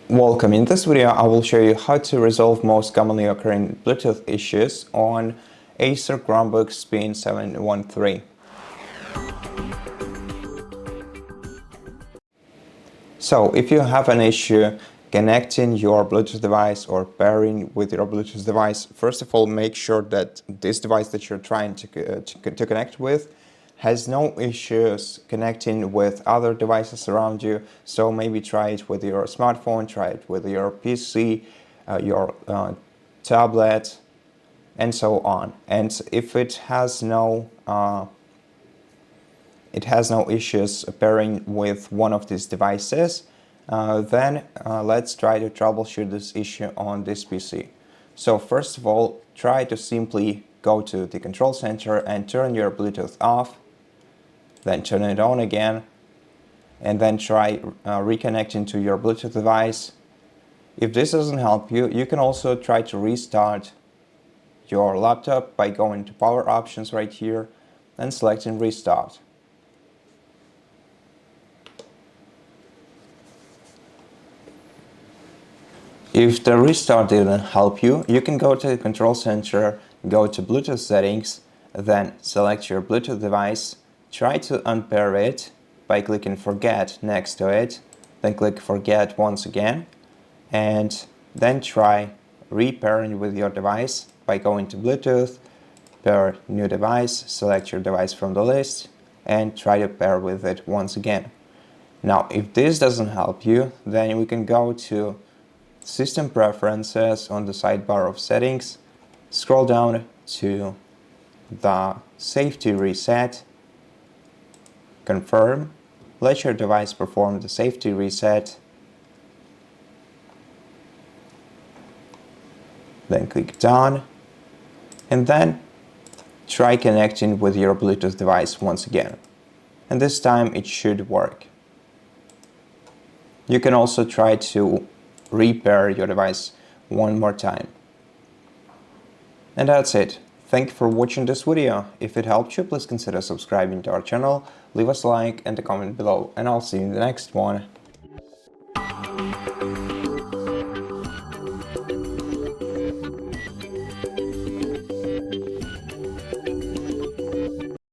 Welcome. In this video, I will show you how to resolve most commonly occurring Bluetooth issues on ACER Chromebook Spin 713. So, if you have an issue connecting your Bluetooth device or pairing with your Bluetooth device, first of all, make sure that this device that you're trying to connect with has no issues connecting with other devices around you. So maybe try it with your smartphone, try it with your PC, your tablet, and so on. And if it has no issues pairing with one of these devices, then let's try to troubleshoot this issue on this PC. So first of all, try to simply go to the control center and turn your Bluetooth off, then turn it on again, and then try reconnecting to your Bluetooth device. If this doesn't help you, you can also try to restart your laptop by going to power options right here and selecting restart. If the restart didn't help you, you can go to the control center, go to Bluetooth settings, then select your Bluetooth device, try to unpair it by clicking forget next to it, then click forget once again, and then try repairing with your device by going to Bluetooth, pair new device, select your device from the list, and try to pair with it once again. Now, if this doesn't help you, then we can go to System Preferences on the sidebar of Settings, scroll down to the Safety Reset, confirm, let your device perform the safety reset, then click Done, and then try connecting with your Bluetooth device once again. And this time it should work. You can also try to repair your device one more time. And that's it. Thank you for watching this video. If it helped you, please consider subscribing to our channel, leave us a like and a comment below, and I'll see you in the next one.